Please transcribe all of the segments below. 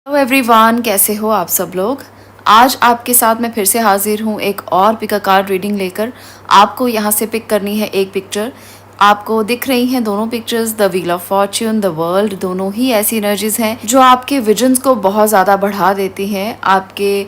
Hello everyone, कैसे हो आप सब लोग। आज आपके साथ मैं फिर से हाजिर हूँ एक और पिक अ कार्ड रीडिंग लेकर। आपको यहाँ से पिक करनी है एक पिक्चर। आपको दिख रही हैं दोनों pictures, the wheel of Fortune, the world. दोनों ही ऐसी एनर्जीज हैं जो आपके विजन्स को बहुत ज़्यादा बढ़ा देती हैं, आपके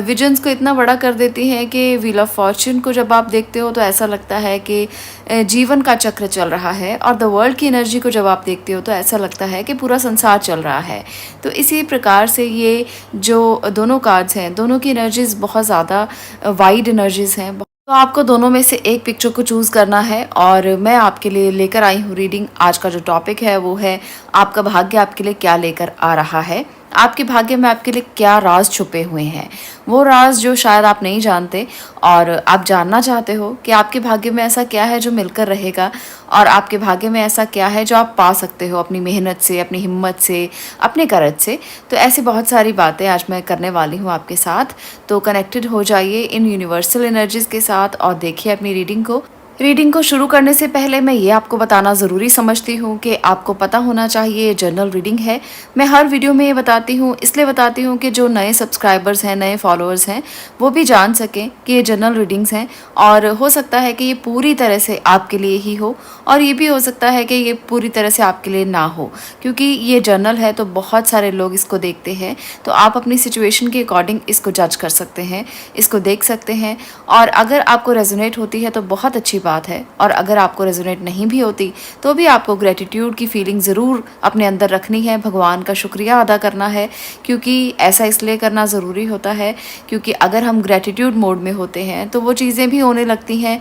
विजन्स को इतना बड़ा कर देती हैं कि व्हील ऑफ फॉर्च्यून को जब आप देखते हो तो ऐसा लगता है कि जीवन का चक्र चल रहा है, और द वर्ल्ड की एनर्जी को जब आप देखते हो तो ऐसा लगता है कि पूरा संसार चल रहा है। तो इसी प्रकार से ये जो दोनों कार्ड्स हैं, दोनों की एनर्जीज बहुत ज़्यादा वाइड एनर्जीज हैं। तो आपको दोनों में से एक पिक्चर को चूज़ करना है, और मैं आपके लिए लेकर आई हूँ रीडिंग। आज का जो टॉपिक है वो है आपका भाग्य आपके लिए क्या लेकर आ रहा है, आपके भाग्य में आपके लिए क्या राज छुपे हुए हैं, वो राज जो शायद आप नहीं जानते और आप जानना चाहते हो कि आपके भाग्य में ऐसा क्या है जो मिलकर रहेगा, और आपके भाग्य में ऐसा क्या है जो आप पा सकते हो अपनी मेहनत से, अपनी हिम्मत से, अपने कर्ज से। तो ऐसी बहुत सारी बातें आज मैं करने वाली हूँ आपके साथ। तो कनेक्टेड हो जाइए इन यूनिवर्सल एनर्जीज के साथ और देखिए अपनी रीडिंग को शुरू करने से पहले मैं ये आपको बताना ज़रूरी समझती हूँ कि आपको पता होना चाहिए ये जनरल रीडिंग है। मैं हर वीडियो में ये बताती हूँ, इसलिए बताती हूँ कि जो नए सब्सक्राइबर्स हैं, नए फॉलोअर्स हैं, वो भी जान सकें कि ये जनरल रीडिंग्स हैं। और हो सकता है कि ये पूरी तरह से आपके लिए ही हो, और ये भी हो सकता है कि ये पूरी तरह से आपके लिए ना हो, क्योंकि ये जनरल है तो बहुत सारे लोग इसको देखते हैं। तो आप अपनी सिचुएशन के अकॉर्डिंग इसको जज कर सकते हैं, इसको देख सकते हैं। और अगर आपको रेजोनेट होती है तो बहुत अच्छी बात है, और अगर आपको रेजोनेट नहीं भी होती तो भी आपको ग्रेटिट्यूड की फीलिंग ज़रूर अपने अंदर रखनी है, भगवान का शुक्रिया अदा करना है। क्योंकि ऐसा इसलिए करना ज़रूरी होता है क्योंकि अगर हम ग्रेटिट्यूड मोड में होते हैं तो वो चीज़ें भी होने लगती हैं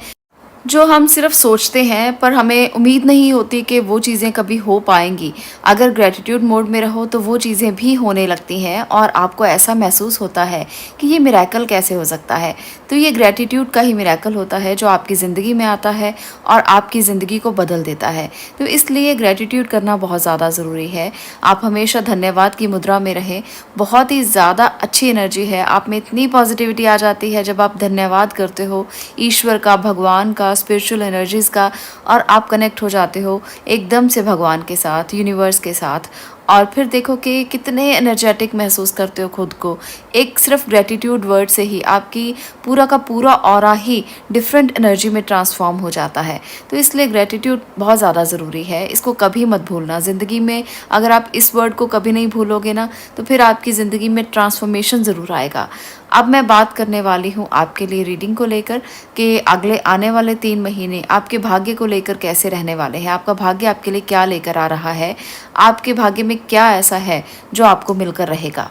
जो हम सिर्फ सोचते हैं, पर हमें उम्मीद नहीं होती कि वो चीज़ें कभी हो पाएंगी। अगर ग्रेटिट्यूड मोड में रहो तो वो चीज़ें भी होने लगती हैं, और आपको ऐसा महसूस होता है कि ये मिरेकल कैसे हो सकता है। तो ये ग्रेटिट्यूड का ही मिरेकल होता है जो आपकी ज़िंदगी में आता है और आपकी ज़िंदगी को बदल देता है। तो इसलिए ग्रेटिट्यूड करना बहुत ज़्यादा ज़रूरी है। आप हमेशा धन्यवाद की मुद्रा में रहें। बहुत ही ज़्यादा अच्छी एनर्जी है, आप में इतनी पॉजिटिविटी आ जाती है जब आप धन्यवाद करते हो ईश्वर का, भगवान का, स्पिरिचुअल एनर्जीज का, और आप कनेक्ट हो जाते हो एकदम से भगवान के साथ, यूनिवर्स के साथ। और फिर देखो कि कितने एनर्जेटिक महसूस करते हो खुद को। एक सिर्फ ग्रेटिट्यूड वर्ड से ही आपकी पूरा का पूरा ऑरा ही डिफरेंट एनर्जी में ट्रांसफॉर्म हो जाता है। तो इसलिए ग्रेटिट्यूड बहुत ज़्यादा ज़रूरी है, इसको कभी मत भूलना ज़िंदगी में। अगर आप इस वर्ड को कभी नहीं भूलोगे ना, तो फिर आपकी ज़िंदगी में ट्रांसफॉर्मेशन ज़रूर आएगा। अब मैं बात करने वाली हूँ आपके लिए रीडिंग को लेकर कि अगले आने वाले 3 महीने आपके भाग्य को लेकर कैसे रहने वाले हैं, आपका भाग्य आपके लिए क्या लेकर आ रहा है, आपके भाग्य में क्या ऐसा है जो आपको मिलकर रहेगा।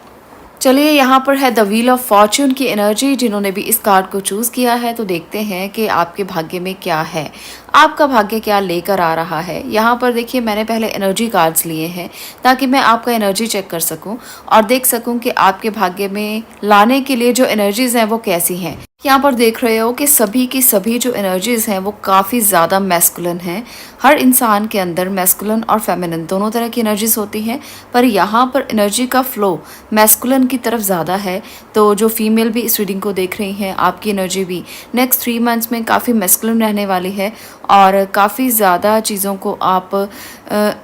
चलिए, यहाँ पर है द व्हील ऑफ फॉर्च्यून की एनर्जी। जिन्होंने भी इस कार्ड को चूज़ किया है तो देखते हैं कि आपके भाग्य में क्या है, आपका भाग्य क्या लेकर आ रहा है। यहाँ पर देखिए, मैंने पहले एनर्जी कार्ड्स लिए हैं ताकि मैं आपका एनर्जी चेक कर सकूं और देख सकूं कि आपके भाग्य में लाने के लिए जो एनर्जीज हैं वो कैसी हैं। यहाँ पर देख रहे हो कि सभी की सभी जो एनर्जीज हैं वो काफ़ी ज़्यादा मैस्कुलिन हैं। हर इंसान के अंदर मैस्कुलिन और फेमिनिन दोनों तरह की एनर्जीज होती हैं, पर यहाँ पर एनर्जी का फ्लो मैस्कुलिन की तरफ ज़्यादा है। तो जो फीमेल भी इस रीडिंग को देख रही हैं, आपकी एनर्जी भी नेक्स्ट 3 मंथ्स में काफ़ी मैस्कुलिन रहने वाली है, और काफ़ी ज़्यादा चीज़ों को आप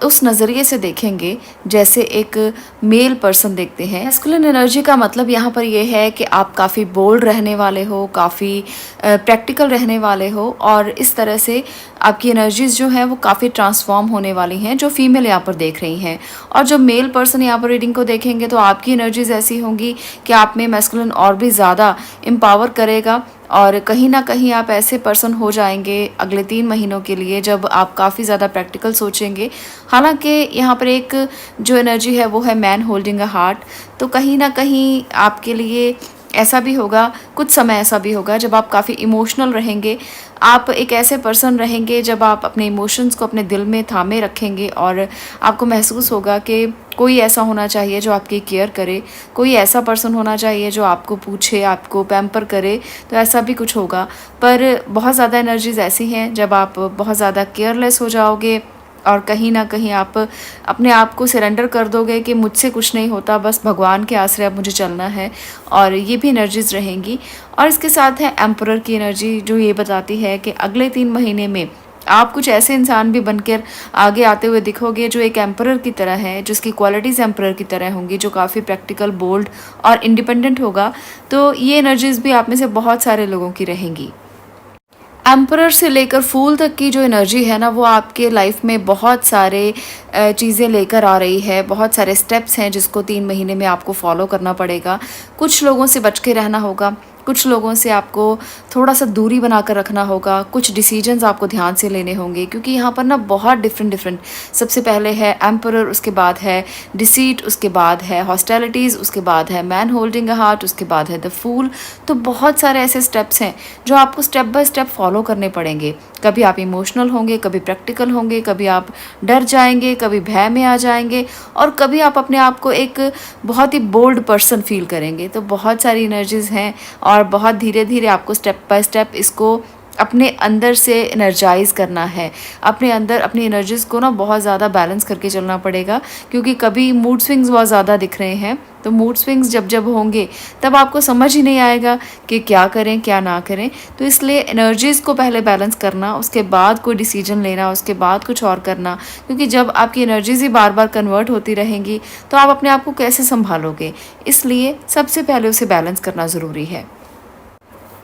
उस नज़रिए से देखेंगे जैसे एक मेल पर्सन देखते हैं। मैस्कुलिन एनर्जी का मतलब यहाँ पर यह है कि आप काफ़ी बोल्ड रहने वाले हो, काफ़ी प्रैक्टिकल रहने वाले हो, और इस तरह से आपकी एनर्जीज जो हैं वो काफ़ी ट्रांसफॉर्म होने वाली हैं, जो फीमेल यहाँ पर देख रही हैं। और जो मेल पर्सन यहाँ पर रीडिंग को देखेंगे तो आपकी एनर्जीज ऐसी होंगी कि आप में मैस्कुलिन और भी ज़्यादा एम्पावर करेगा, और कहीं ना कहीं आप ऐसे पर्सन हो जाएंगे अगले 3 महीनों के लिए जब आप काफ़ी ज़्यादा प्रैक्टिकल सोचेंगे। हालांकि यहाँ पर एक जो एनर्जी है वो है मैन होल्डिंग अ हार्ट। तो कहीं ना कहीं आपके लिए ऐसा भी होगा, कुछ समय ऐसा भी होगा जब आप काफ़ी इमोशनल रहेंगे। आप एक ऐसे पर्सन रहेंगे जब आप अपने इमोशंस को अपने दिल में थामे रखेंगे, और आपको महसूस होगा कि कोई ऐसा होना चाहिए जो आपकी केयर करे, कोई ऐसा पर्सन होना चाहिए जो आपको पूछे, आपको पैम्पर करे। तो ऐसा भी कुछ होगा, पर बहुत ज़्यादा एनर्जीज ऐसी हैं जब आप बहुत ज़्यादा केयरलेस हो जाओगे, और कहीं ना कहीं आप अपने आप को सरेंडर कर दोगे कि मुझसे कुछ नहीं होता, बस भगवान के आश्रय अब मुझे चलना है। और ये भी एनर्जीज रहेंगी। और इसके साथ है एम्परर की एनर्जी, जो ये बताती है कि अगले 3 महीने में आप कुछ ऐसे इंसान भी बनकर आगे आते हुए दिखोगे जो एक एम्परर की तरह है, जिसकी क्वालिटीज़ एम्परर की तरह होंगी, जो काफ़ी प्रैक्टिकल, बोल्ड और इंडिपेंडेंट होगा। तो ये एनर्जीज़ भी आप में से बहुत सारे लोगों की रहेंगी। एम्परर से लेकर फूल तक की जो एनर्जी है ना, वो आपके लाइफ में बहुत सारे चीज़ें लेकर आ रही है। बहुत सारे स्टेप्स हैं जिसको 3 महीने में आपको फॉलो करना पड़ेगा। कुछ लोगों से बच के रहना होगा, कुछ लोगों से आपको थोड़ा सा दूरी बनाकर रखना होगा, कुछ डिसीजंस आपको ध्यान से लेने होंगे, क्योंकि यहाँ पर ना बहुत डिफरेंट सबसे पहले है एम्परर, उसके बाद है डिसीट, उसके बाद है हॉस्टिलिटीज़, उसके बाद है मैन होल्डिंग अ हार्ट, उसके बाद है द फूल। तो बहुत सारे ऐसे स्टेप्स हैं जो आपको स्टेप बाय स्टेप फॉलो करने पड़ेंगे। कभी आप इमोशनल होंगे, कभी प्रैक्टिकल होंगे, कभी आप डर जाएंगे, कभी भय में आ जाएंगे, और कभी आप अपने आप को एक बहुत ही बोल्ड पर्सन फील करेंगे। तो बहुत सारी एनर्जीज़ हैं और बहुत धीरे धीरे आपको स्टेप बाय स्टेप इसको अपने अंदर से एनर्जाइज करना है। अपने अंदर अपनी एनर्जीज़ को ना बहुत ज़्यादा बैलेंस करके चलना पड़ेगा, क्योंकि कभी मूड स्विंग्स बहुत ज़्यादा दिख रहे हैं। तो मूड स्विंग्स जब होंगे तब आपको समझ ही नहीं आएगा कि क्या करें क्या ना करें। तो इसलिए एनर्जीज़ को पहले बैलेंस करना, उसके बाद कोई डिसीजन लेना, उसके बाद कुछ और करना। क्योंकि जब आपकी एनर्जीज़ ही बार बार कन्वर्ट होती रहेंगी तो आप अपने आप को कैसे संभालोगे। इसलिए सबसे पहले उसे बैलेंस करना ज़रूरी है।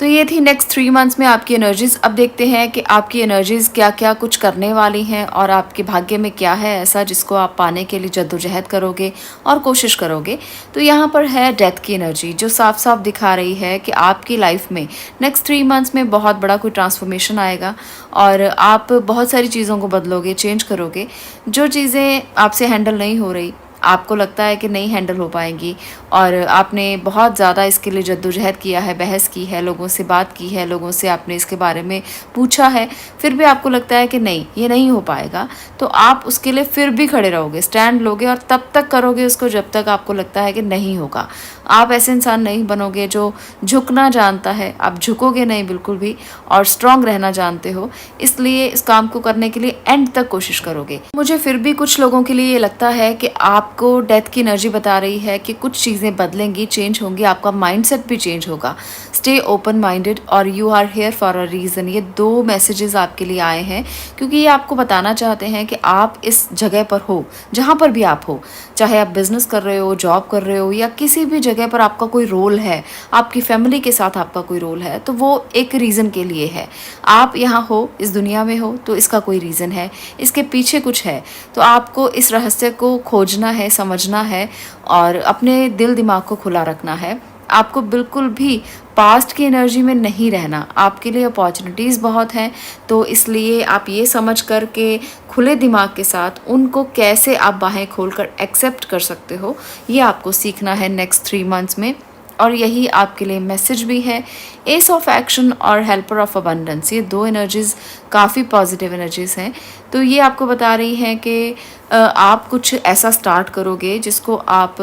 तो ये थी नेक्स्ट 3 मंथ्स में आपकी एनर्जीज़। अब देखते हैं कि आपकी एनर्जीज़ क्या क्या कुछ करने वाली हैं और आपके भाग्य में क्या है ऐसा जिसको आप पाने के लिए जद्दोजहद करोगे और कोशिश करोगे। तो यहाँ पर है डेथ की एनर्जी, जो साफ साफ दिखा रही है कि आपकी लाइफ में नेक्स्ट 3 मंथ्स में बहुत बड़ा कोई ट्रांसफॉर्मेशन आएगा और आप बहुत सारी चीज़ों को बदलोगे, चेंज करोगे। जो चीज़ें आपसे हैंडल नहीं हो रही, आपको लगता है कि नहीं हैंडल हो पाएंगी, और आपने बहुत ज़्यादा इसके लिए जद्दोजहद किया है, बहस की है, लोगों से बात की है, लोगों से आपने इसके बारे में पूछा है, फिर भी आपको लगता है कि नहीं ये नहीं हो पाएगा, तो आप उसके लिए फिर भी खड़े रहोगे, स्टैंड लोगे और तब तक करोगे उसको जब तक आपको लगता है कि नहीं होगा। आप ऐसे इंसान नहीं बनोगे जो झुकना जानता है, आप झुकोगे नहीं बिल्कुल भी, और स्ट्रांग रहना जानते हो। इसलिए इस काम को करने के लिए एंड तक कोशिश करोगे। मुझे फिर भी कुछ लोगों के लिए ये लगता है कि आपको डेथ की एनर्जी बता रही है कि कुछ चीज़ें बदलेंगी, चेंज होंगी, आपका माइंडसेट भी चेंज होगा। स्टे ओपन माइंडेड और you are here for a reason. ये 2 मैसेजेस आपके लिए आए हैं, क्योंकि ये आपको बताना चाहते हैं कि आप इस जगह पर हो, जहाँ पर भी आप हो, चाहे आप बिजनेस कर रहे हो, जॉब कर रहे हो, या किसी भी जगह पर आपका कोई रोल है, आपकी फैमिली के साथ आपका कोई रोल है, तो वो एक रीज़न के लिए है। आप यहाँ हो, इस दुनिया में हो, तो इसका कोई रीज़न है, इसके पीछे कुछ है। तो आपको इस रहस्य को खोजना है, समझना है और अपने दिल दिमाग को खुला रखना है। आपको बिल्कुल भी पास्ट की एनर्जी में नहीं रहना। आपके लिए अपॉर्चुनिटीज़ बहुत हैं, तो इसलिए आप ये समझ कर के खुले दिमाग के साथ उनको कैसे आप बाहें खोलकर एक्सेप्ट कर सकते हो, ये आपको सीखना है नेक्स्ट 3 मंथ्स में। और यही आपके लिए मैसेज भी है। एस ऑफ एक्शन और हेल्पर ऑफ अबंडेंस, ये 2 एनर्जीज़ काफ़ी पॉजिटिव एनर्जीज़ हैं। तो ये आपको बता रही हैं कि आप कुछ ऐसा स्टार्ट करोगे जिसको आप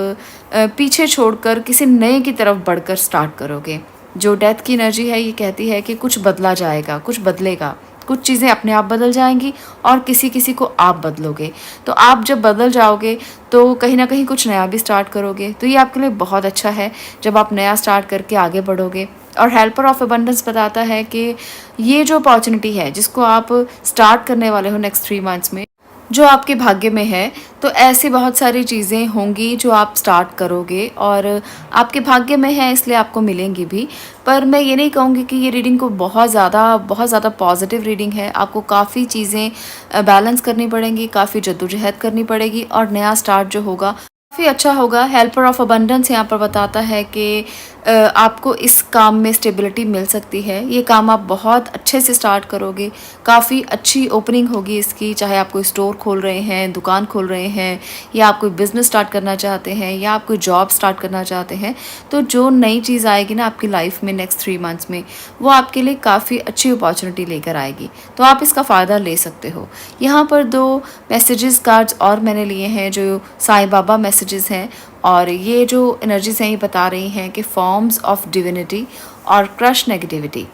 पीछे छोड़कर किसी नए की तरफ बढ़कर स्टार्ट करोगे। जो डेथ की एनर्जी है ये कहती है कि कुछ बदला जाएगा, कुछ बदलेगा, कुछ चीज़ें अपने आप बदल जाएंगी और किसी किसी को आप बदलोगे। तो आप जब बदल जाओगे तो कहीं ना कहीं कुछ नया भी स्टार्ट करोगे। तो ये आपके लिए बहुत अच्छा है जब आप नया स्टार्ट करके आगे बढ़ोगे। और हेल्पर ऑफ अबंडेंस बताता है कि ये जो अपॉर्चुनिटी है जिसको आप स्टार्ट करने वाले हो नेक्स्ट 3 मंथ्स में, जो आपके भाग्य में है, तो ऐसी बहुत सारी चीज़ें होंगी जो आप स्टार्ट करोगे और आपके भाग्य में है, इसलिए आपको मिलेंगी भी। पर मैं ये नहीं कहूँगी कि ये रीडिंग को बहुत ज़्यादा पॉजिटिव रीडिंग है। आपको काफ़ी चीज़ें बैलेंस करनी पड़ेंगी, काफ़ी जद्दोजहद करनी पड़ेगी और नया स्टार्ट जो होगा काफ़ी अच्छा होगा। हेल्पर ऑफ अबंडेंस यहाँ पर बताता है कि आपको इस काम में स्टेबिलिटी मिल सकती है। ये काम आप बहुत अच्छे से स्टार्ट करोगे, काफ़ी अच्छी ओपनिंग होगी इसकी। चाहे आप कोई स्टोर खोल रहे हैं, दुकान खोल रहे हैं, या आप कोई बिज़नेस स्टार्ट करना चाहते हैं, या आप कोई जॉब स्टार्ट करना चाहते हैं, तो जो नई चीज़ आएगी ना आपकी लाइफ में नेक्स्ट 3 मंथ्स में, वो आपके लिए काफ़ी अच्छी अपॉर्चुनिटी लेकर आएगी। तो आप इसका फ़ायदा ले सकते हो। यहाँ पर 2 मैसेजेस कार्ड्स और मैंने लिए हैं जो साईं बाबा मैसेजेस हैं, और ये जो एनर्जीज हैं ये बता रही हैं कि फॉर्म्स ऑफ डिविनिटी और क्रश नेगेटिविटी।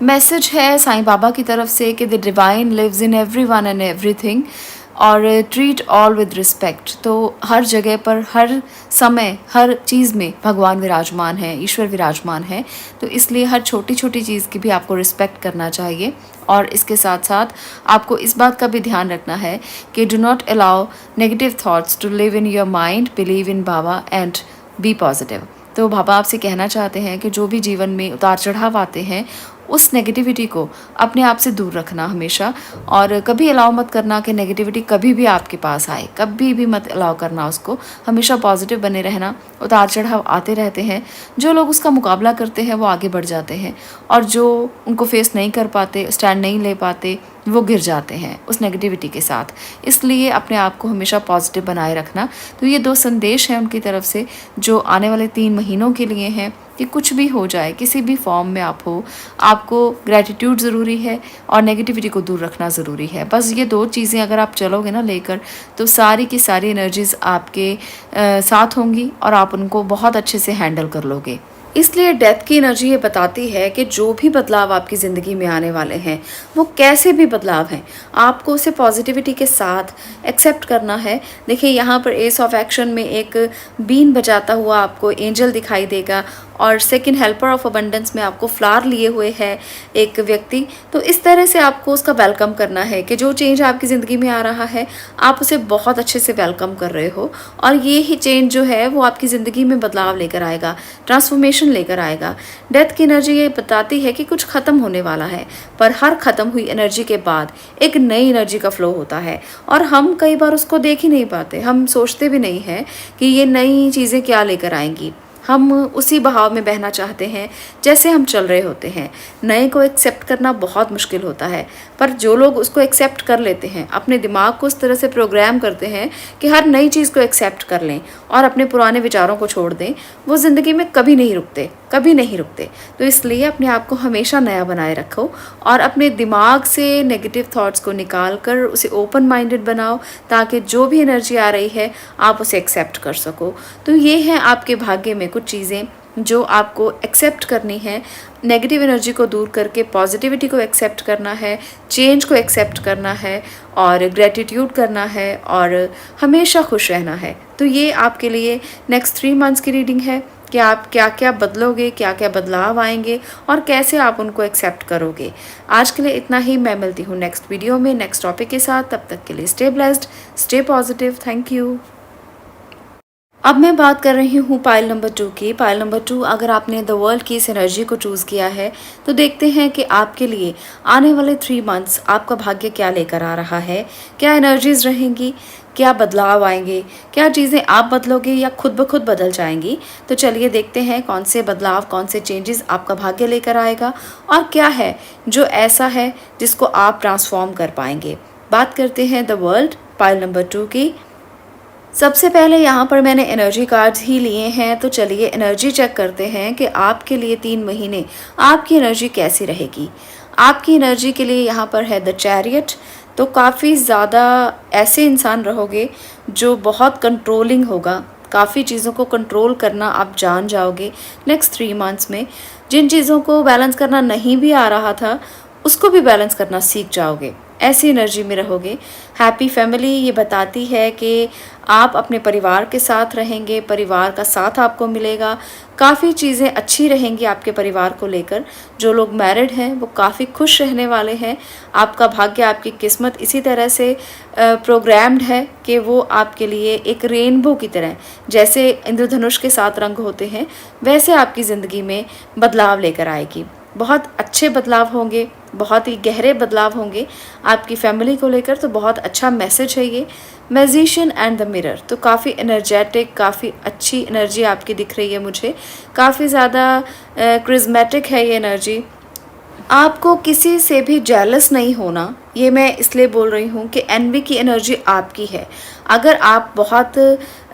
मैसेज है साईं बाबा की तरफ से कि the divine lives in everyone and everything. और ट्रीट ऑल विद रिस्पेक्ट। तो हर जगह पर, हर समय, हर चीज़ में भगवान विराजमान है, ईश्वर विराजमान है। तो इसलिए हर छोटी छोटी चीज़ की भी आपको रिस्पेक्ट करना चाहिए। और इसके साथ साथ आपको इस बात का भी ध्यान रखना है कि do not allow negative thoughts to live in your mind, believe in Baba and be positive. तो बाबा आपसे कहना चाहते हैं कि जो भी जीवन में उतार चढ़ाव आते हैं, उस नेगेटिविटी को अपने आप से दूर रखना हमेशा, और कभी अलाउ मत करना कि नेगेटिविटी कभी भी आपके पास आए, कभी भी मत अलाउ करना उसको। हमेशा पॉजिटिव बने रहना। उतार चढ़ाव आते रहते हैं, जो लोग उसका मुकाबला करते हैं वो आगे बढ़ जाते हैं, और जो उनको फेस नहीं कर पाते, स्टैंड नहीं ले पाते, वो गिर जाते हैं उस नेगेटिविटी के साथ। इसलिए अपने आप को हमेशा पॉजिटिव बनाए रखना। तो ये 2 संदेश हैं उनकी तरफ से, जो आने वाले 3 महीनों के लिए हैं कि कुछ भी हो जाए, किसी भी फॉर्म में आप हो, आपको ग्रैटिट्यूड ज़रूरी है और नेगेटिविटी को दूर रखना ज़रूरी है। बस ये 2 चीज़ें अगर आप चलोगे ना लेकर, तो सारी की सारी एनर्जीज़ आपके साथ होंगी और आप उनको बहुत अच्छे से हैंडल कर लोगे। इसलिए डेथ की एनर्जी ये बताती है कि जो भी बदलाव आपकी ज़िंदगी में आने वाले हैं, वो कैसे भी बदलाव हैं, आपको उसे पॉजिटिविटी के साथ एक्सेप्ट करना है। देखिए यहाँ पर एस ऑफ एक्शन में एक बीन बजाता हुआ आपको एंजल दिखाई देगा, और सेकंड हेल्पर ऑफ अबंडेंस में आपको फ्लावर लिए हुए है एक व्यक्ति। तो इस तरह से आपको उसका वेलकम करना है कि जो चेंज आपकी ज़िंदगी में आ रहा है, आप उसे बहुत अच्छे से वेलकम कर रहे हो, और ये ही चेंज जो है वो आपकी ज़िंदगी में बदलाव लेकर आएगा, ट्रांसफॉर्मेशन लेकर आएगा। डेथ की एनर्जी ये बताती है कि कुछ ख़त्म होने वाला है, पर हर ख़त्म हुई एनर्जी के बाद एक नई एनर्जी का फ्लो होता है, और हम कई बार उसको देख ही नहीं पाते। हम सोचते भी नहीं हैं कि ये नई चीज़ें क्या लेकर आएंगी। हम उसी बहाव में बहना चाहते हैं जैसे हम चल रहे होते हैं। नए को एक्सेप्ट करना बहुत मुश्किल होता है, पर जो लोग उसको एक्सेप्ट कर लेते हैं, अपने दिमाग को उस तरह से प्रोग्राम करते हैं कि हर नई चीज़ को एक्सेप्ट कर लें और अपने पुराने विचारों को छोड़ दें, वो ज़िंदगी में कभी नहीं रुकते, कभी नहीं रुकते। तो इसलिए अपने आप को हमेशा नया बनाए रखो, और अपने दिमाग से नेगेटिव थॉट्स को निकाल कर उसे ओपन माइंडेड बनाओ, ताकि जो भी एनर्जी आ रही है आप उसे एक्सेप्ट कर सको। तो ये है आपके भाग्य में कुछ चीज़ें जो आपको एक्सेप्ट करनी है। नेगेटिव एनर्जी को दूर करके पॉजिटिविटी को एक्सेप्ट करना है, चेंज को एक्सेप्ट करना है, और ग्रेटिट्यूड करना है, और हमेशा खुश रहना है। तो ये आपके लिए नेक्स्ट 3 मंथ्स की रीडिंग है कि आप क्या क्या बदलोगे, क्या क्या बदलाव आएंगे, और कैसे आप उनको एक्सेप्ट करोगे। आज के लिए इतना ही। मैं मिलती हूँ नेक्स्ट वीडियो में नेक्स्ट टॉपिक के साथ। तब तक के लिए stay blessed, stay positive. Thank you. अब मैं बात कर रही हूँ पाइल नंबर 2 की। पाइल नंबर 2, अगर आपने द वर्ल्ड की इस एनर्जी को चूज़ किया है, तो देखते हैं कि आपके लिए आने वाले 3 मंथ्स आपका भाग्य क्या लेकर आ रहा है, क्या एनर्जीज रहेंगी, क्या बदलाव आएंगे, क्या चीज़ें आप बदलोगे या खुद ब खुद बदल जाएंगी। तो चलिए देखते हैं कौन से बदलाव, कौन से चेंजेस आपका भाग्य लेकर आएगा, और क्या है जो ऐसा है जिसको आप ट्रांसफॉर्म कर पाएंगे। बात करते हैं द वर्ल्ड पाइल नंबर 2 की। सबसे पहले यहाँ पर मैंने एनर्जी कार्ड्स ही लिए हैं, तो चलिए एनर्जी चेक करते हैं कि आपके लिए 3 महीने आपकी एनर्जी कैसी रहेगी। आपकी एनर्जी के लिए यहाँ पर है द चैरियट। तो काफ़ी ज़्यादा ऐसे इंसान रहोगे जो बहुत कंट्रोलिंग होगा, काफ़ी चीज़ों को कंट्रोल करना आप जान जाओगे नेक्स्ट 3 मंथ्स में। जिन चीज़ों को बैलेंस करना नहीं भी आ रहा था, उसको भी बैलेंस करना सीख जाओगे, ऐसी एनर्जी में रहोगे। हैप्पी फैमिली ये बताती है कि आप अपने परिवार के साथ रहेंगे, परिवार का साथ आपको मिलेगा, काफ़ी चीज़ें अच्छी रहेंगी आपके परिवार को लेकर। जो लोग मैरिड हैं वो काफ़ी खुश रहने वाले हैं। आपका भाग्य, आपकी किस्मत इसी तरह से प्रोग्राम्ड है कि वो आपके लिए एक रेनबो की तरह, जैसे इंद्रधनुष के 7 रंग होते हैं, वैसे आपकी ज़िंदगी में बदलाव लेकर आएगी। बहुत अच्छे बदलाव होंगे, बहुत ही गहरे बदलाव होंगे आपकी फैमिली को लेकर। तो बहुत अच्छा मैसेज है ये। मैजिशियन एंड द मिरर, तो काफ़ी एनर्जेटिक, काफ़ी अच्छी एनर्जी आपकी दिख रही है मुझे, काफ़ी ज़्यादा क्रिज्मेटिक है ये एनर्जी। आपको किसी से भी जेलस नहीं होना, ये मैं इसलिए बोल रही हूँ कि एनवी की एनर्जी आपकी है। अगर आप बहुत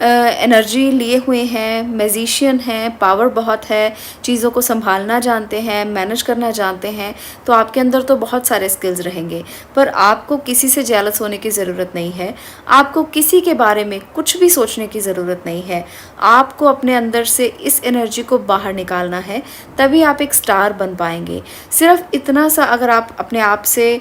एनर्जी लिए हुए हैं, मैजिशियन हैं, पावर बहुत है, चीज़ों को संभालना जानते हैं, मैनेज करना जानते हैं, तो आपके अंदर तो बहुत सारे स्किल्स रहेंगे। पर आपको किसी से जेलस होने की ज़रूरत नहीं है, आपको किसी के बारे में कुछ भी सोचने की ज़रूरत नहीं है। आपको अपने अंदर से इस एनर्जी को बाहर निकालना है, तभी आप एक स्टार बन पाएंगे। सिर्फ इतना सा अगर आप अपने आप से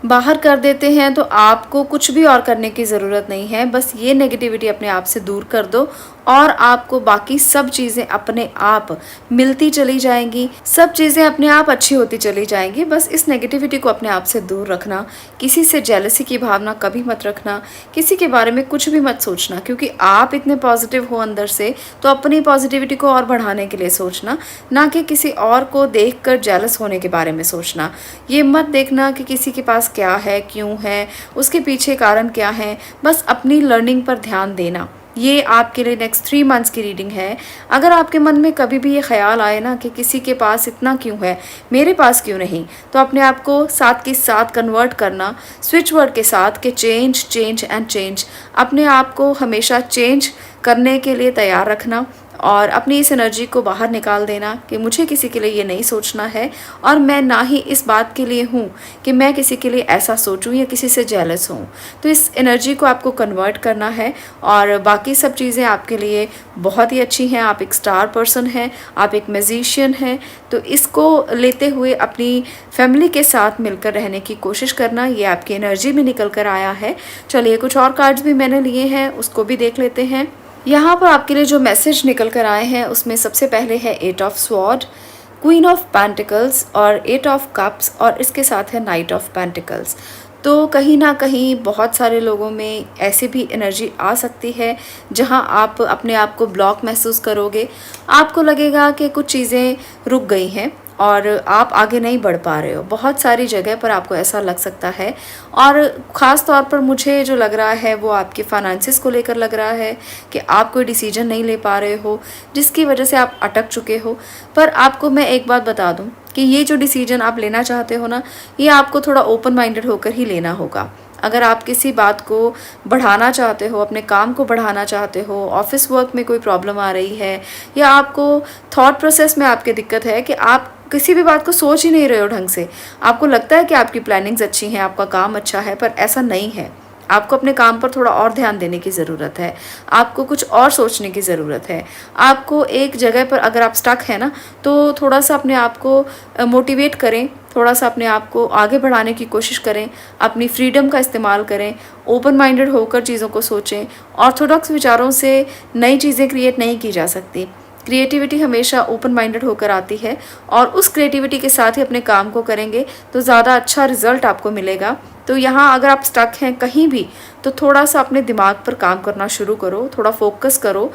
बाहर कर देते हैं तो आपको कुछ भी और करने की ज़रूरत नहीं है। बस ये नेगेटिविटी अपने आप से दूर कर दो और आपको बाकी सब चीज़ें अपने आप मिलती चली जाएंगी, सब चीज़ें अपने आप अच्छी होती चली जाएंगी। बस इस नेगेटिविटी को अपने आप से दूर रखना, किसी से जेलसी की भावना कभी मत रखना, किसी के बारे में कुछ भी मत सोचना, क्योंकि आप इतने पॉजिटिव हो अंदर से, तो अपनी पॉजिटिविटी को और बढ़ाने के लिए सोचना, ना कि किसी और को देखकर जेलस होने के बारे में सोचना। ये मत देखना कि किसी के पास क्या है, क्यों है, उसके पीछे कारण क्या है। बस अपनी लर्निंग पर ध्यान देना। ये आपके लिए नेक्स्ट 3 मंथ्स की रीडिंग है। अगर आपके मन में कभी भी ये ख्याल आए ना कि किसी के पास इतना क्यों है, मेरे पास क्यों नहीं, तो अपने आप को साथ के साथ कन्वर्ट करना स्विच वर्ड के साथ कि चेंज चेंज एंड चेंज। अपने आप को हमेशा चेंज करने के लिए तैयार रखना और अपनी इस एनर्जी को बाहर निकाल देना कि मुझे किसी के लिए ये नहीं सोचना है और मैं ना ही इस बात के लिए हूँ कि मैं किसी के लिए ऐसा सोचूं या किसी से जेलस हूँ। तो इस एनर्जी को आपको कन्वर्ट करना है और बाकी सब चीज़ें आपके लिए बहुत ही अच्छी हैं। आप एक स्टार पर्सन हैं, आप एक म्यूजिशियन हैं, तो इसको लेते हुए अपनी फैमिली के साथ मिलकर रहने की कोशिश करना। ये आपकी एनर्जी में निकल कर आया है। चलिए कुछ और कार्ड्स भी मैंने लिए हैं, उसको भी देख लेते हैं। यहाँ पर आपके लिए जो मैसेज निकल कर आए हैं उसमें सबसे पहले है 8 of sword, queen of pentacles और 8 ऑफ कप्स और इसके साथ है नाइट ऑफ पेंटिकल्स। तो कहीं ना कहीं बहुत सारे लोगों में ऐसी भी एनर्जी आ सकती है जहां आप अपने आप को ब्लॉक महसूस करोगे। आपको लगेगा कि कुछ चीज़ें रुक गई हैं और आप आगे नहीं बढ़ पा रहे हो। बहुत सारी जगह पर आपको ऐसा लग सकता है और ख़ास तौर पर मुझे जो लग रहा है वो आपके फाइनेंसिस को लेकर लग रहा है कि आप कोई डिसीजन नहीं ले पा रहे हो, जिसकी वजह से आप अटक चुके हो। पर आपको मैं एक बात बता दूं कि ये जो डिसीजन आप लेना चाहते हो ना, ये आपको थोड़ा ओपन माइंडेड होकर ही लेना होगा। अगर आप किसी बात को बढ़ाना चाहते हो, अपने काम को बढ़ाना चाहते हो, ऑफिस वर्क में कोई प्रॉब्लम आ रही है या आपको थॉट प्रोसेस में आपकी दिक्कत है कि आप किसी भी बात को सोच ही नहीं रहे हो ढंग से, आपको लगता है कि आपकी प्लानिंग्स अच्छी हैं, आपका काम अच्छा है, पर ऐसा नहीं है। आपको अपने काम पर थोड़ा और ध्यान देने की ज़रूरत है, आपको कुछ और सोचने की ज़रूरत है। आपको एक जगह पर अगर आप स्टक है ना, तो थोड़ा सा अपने आप को मोटिवेट करें, थोड़ा सा अपने आप को आगे बढ़ाने की कोशिश करें, अपनी फ्रीडम का इस्तेमाल करें, ओपन माइंडेड होकर चीज़ों को सोचें। ऑर्थोडॉक्स विचारों से नई चीज़ें क्रिएट नहीं की जा सकती। क्रिएटिविटी हमेशा ओपन माइंडेड होकर आती है और उस क्रिएटिविटी के साथ ही अपने काम को करेंगे तो ज़्यादा अच्छा रिजल्ट आपको मिलेगा। तो यहाँ अगर आप स्टक हैं कहीं भी, तो थोड़ा सा अपने दिमाग पर काम करना शुरू करो, थोड़ा फोकस करो।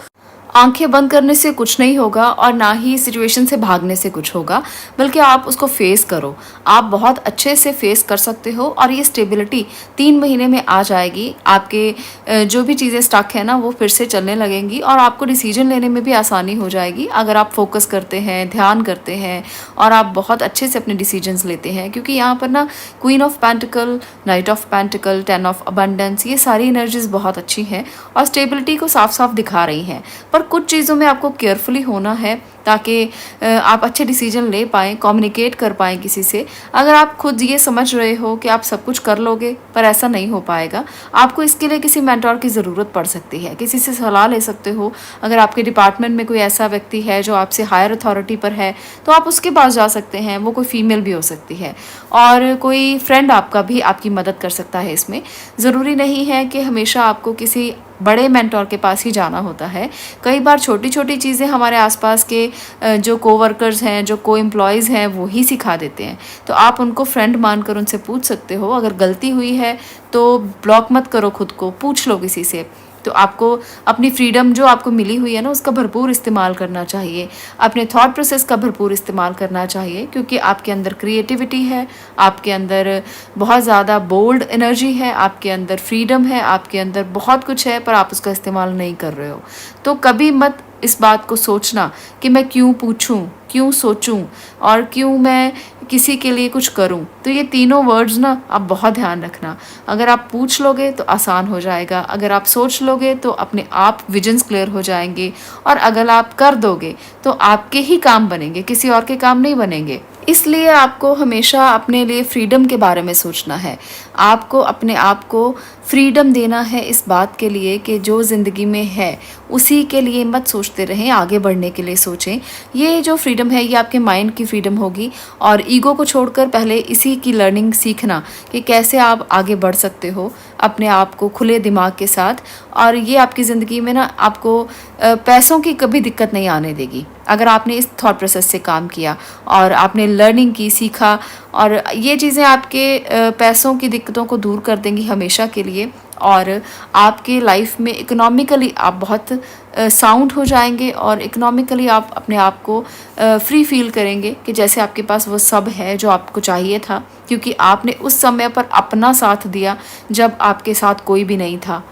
आंखें बंद करने से कुछ नहीं होगा और ना ही सिचुएशन से भागने से कुछ होगा, बल्कि आप उसको फेस करो। आप बहुत अच्छे से फेस कर सकते हो और ये स्टेबिलिटी 3 महीने में आ जाएगी। आपके जो भी चीज़ें स्टक है ना, वो फिर से चलने लगेंगी और आपको डिसीजन लेने में भी आसानी हो जाएगी अगर आप फोकस करते हैं, ध्यान करते हैं और आप बहुत अच्छे से अपने डिसीजंस लेते हैं। क्योंकि यहाँ पर ना queen of pentacle, night of pentacle, 10 of abundance, ये सारी एनर्जीज बहुत अच्छी हैं और स्टेबिलिटी को साफ साफ दिखा रही हैं। पर कुछ चीज़ों में आपको केयरफुली होना है ताकि आप अच्छे डिसीजन ले पाएँ, कम्युनिकेट कर पाएँ किसी से। अगर आप खुद ये समझ रहे हो कि आप सब कुछ कर लोगे, पर ऐसा नहीं हो पाएगा। आपको इसके लिए किसी मेंटोर की ज़रूरत पड़ सकती है, किसी से सलाह ले सकते हो। अगर आपके डिपार्टमेंट में कोई ऐसा व्यक्ति है जो आपसे हायर अथॉरिटी पर है, तो आप उसके पास जा सकते हैं। वो कोई फीमेल भी हो सकती है और कोई फ्रेंड आपका भी आपकी मदद कर सकता है। इसमें ज़रूरी नहीं है कि हमेशा आपको किसी बड़े मेंटोर के पास ही जाना होता है। कई बार छोटी छोटी चीज़ें हमारे आसपास के जो कोवर्कर्स हैं, जो को एम्प्लॉयज़ हैं, वो ही सिखा देते हैं। तो आप उनको फ्रेंड मानकर उनसे पूछ सकते हो। अगर गलती हुई है तो ब्लॉक मत करो खुद को, पूछ लो किसी से। तो आपको अपनी फ्रीडम जो आपको मिली हुई है ना, उसका भरपूर इस्तेमाल करना चाहिए। अपने थॉट प्रोसेस का भरपूर इस्तेमाल करना चाहिए, क्योंकि आपके अंदर क्रिएटिविटी है, आपके अंदर बहुत ज़्यादा बोल्ड एनर्जी है, आपके अंदर फ्रीडम है, आपके अंदर बहुत कुछ है, पर आप उसका इस्तेमाल नहीं कर रहे हो। तो कभी मत इस बात को सोचना कि मैं क्यों पूछूं, क्यों सोचूं और क्यों मैं किसी के लिए कुछ करूं। तो ये तीनों वर्ड्स ना आप बहुत ध्यान रखना। अगर आप पूछ लोगे तो आसान हो जाएगा, अगर आप सोच लोगे तो अपने आप विजन्स क्लियर हो जाएंगे और अगर आप कर दोगे तो आपके ही काम बनेंगे, किसी और के काम नहीं बनेंगे। इसलिए आपको हमेशा अपने लिए फ्रीडम के बारे में सोचना है। आपको अपने आप को फ्रीडम देना है इस बात के लिए कि जो ज़िंदगी में है उसी के लिए मत सोचते रहें, आगे बढ़ने के लिए सोचें। ये जो फ्रीडम है ये आपके माइंड की फ्रीडम होगी और ईगो को छोड़कर पहले इसी की लर्निंग सीखना कि कैसे आप आगे बढ़ सकते हो अपने आप को खुले दिमाग के साथ। और ये आपकी ज़िंदगी में ना आपको पैसों की कभी दिक्कत नहीं आने देगी अगर आपने इस थॉट प्रोसेस से काम किया और आपने लर्निंग की, सीखा। और ये चीज़ें आपके पैसों की दिक्कतों को दूर कर देंगी हमेशा के लिए। और आपके लाइफ में इकोनॉमिकली आप बहुत साउंड हो जाएंगे और इकोनॉमिकली आप अपने आप को फ्री फील करेंगे कि जैसे आपके पास वो सब है जो आपको चाहिए था, क्योंकि आपने उस समय पर अपना साथ दिया जब आपके साथ कोई भी नहीं था।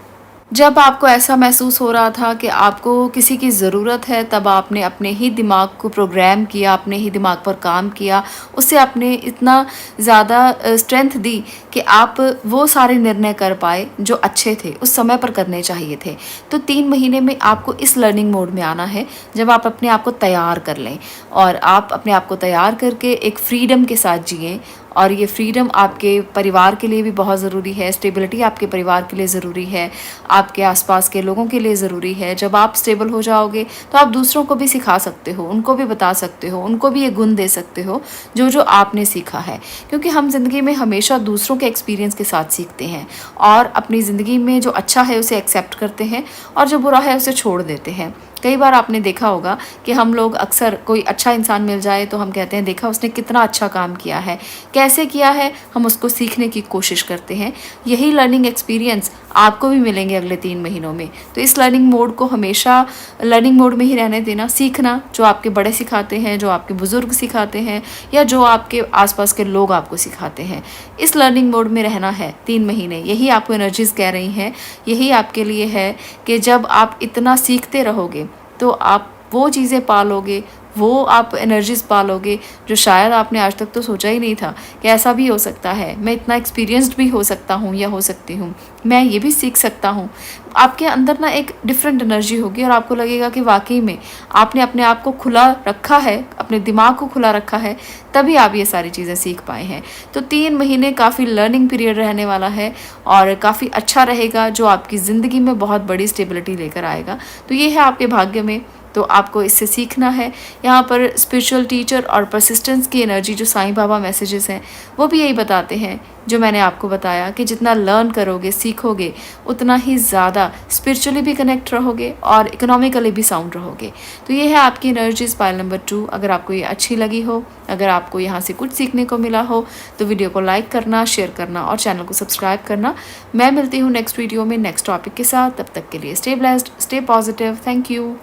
जब आपको ऐसा महसूस हो रहा था कि आपको किसी की ज़रूरत है, तब आपने अपने ही दिमाग को प्रोग्राम किया, अपने ही दिमाग पर काम किया, उससे आपने इतना ज़्यादा स्ट्रेंथ दी कि आप वो सारे निर्णय कर पाए जो अच्छे थे, उस समय पर करने चाहिए थे। तो 3 महीने में आपको इस लर्निंग मोड में आना है जब आप अपने आप को तैयार कर लें और आप अपने आप को तैयार करके एक फ्रीडम के साथ जिएँ। और ये फ्रीडम आपके परिवार के लिए भी बहुत ज़रूरी है, स्टेबिलिटी आपके परिवार के लिए ज़रूरी है, आपके आसपास के लोगों के लिए ज़रूरी है। जब आप स्टेबल हो जाओगे तो आप दूसरों को भी सिखा सकते हो, उनको भी बता सकते हो, उनको भी ये गुण दे सकते हो जो जो आपने सीखा है। क्योंकि हम ज़िंदगी में हमेशा दूसरों के एक्सपीरियंस के साथ सीखते हैं और अपनी ज़िंदगी में जो अच्छा है उसे एक्सेप्ट करते हैं और जो बुरा है उसे छोड़ देते हैं। कई बार आपने देखा होगा कि हम लोग अक्सर कोई अच्छा इंसान मिल जाए तो हम कहते हैं देखा उसने कितना अच्छा काम किया है, कैसे किया है, हम उसको सीखने की कोशिश करते हैं। यही लर्निंग एक्सपीरियंस आपको भी मिलेंगे अगले 3 महीनों में। तो इस लर्निंग मोड को हमेशा लर्निंग मोड में ही रहने देना, सीखना जो आपके बड़े सिखाते हैं, जो आपके बुज़ुर्ग सिखाते हैं या जो आपके आसपास के लोग आपको सिखाते हैं। इस लर्निंग मोड में रहना है 3 महीने। यही आपको एनर्जीज़ कह रही हैं, यही आपके लिए है कि जब आप इतना सीखते रहोगे तो आप वो चीज़ें पालोगे, वो आप एनर्जीज़ पालोगे जो शायद आपने आज तक तो सोचा ही नहीं था कि ऐसा भी हो सकता है, मैं इतना एक्सपीरियंस्ड भी हो सकता हूँ या हो सकती हूँ, मैं ये भी सीख सकता हूँ। आपके अंदर ना एक डिफरेंट एनर्जी होगी और आपको लगेगा कि वाकई में आपने अपने आप को खुला रखा है, अपने दिमाग को खुला रखा है, तभी आप ये सारी चीज़ें सीख पाए हैं। तो 3 महीने काफ़ी लर्निंग पीरियड रहने वाला है और काफ़ी अच्छा रहेगा जो आपकी ज़िंदगी में बहुत बड़ी स्टेबिलिटी लेकर आएगा। तो ये है आपके भाग्य में, तो आपको इससे सीखना है। यहाँ पर स्पिरिचुअल टीचर और परसिस्टेंस की एनर्जी जो साईं बाबा मैसेजेस हैं वो भी यही बताते हैं जो मैंने आपको बताया कि जितना लर्न करोगे, सीखोगे, उतना ही ज़्यादा स्पिरिचुअली भी कनेक्ट रहोगे और इकोनॉमिकली भी साउंड रहोगे। तो ये है आपकी एनर्जीज पाइल नंबर 2। अगर आपको ये अच्छी लगी हो, अगर आपको यहाँ से कुछ सीखने को मिला हो तो वीडियो को लाइक करना, शेयर करना और चैनल को सब्सक्राइब करना। मैं मिलती हूँ नेक्स्ट वीडियो में नेक्स्ट टॉपिक के साथ। तब तक के लिए stay blessed, stay positive. Thank you.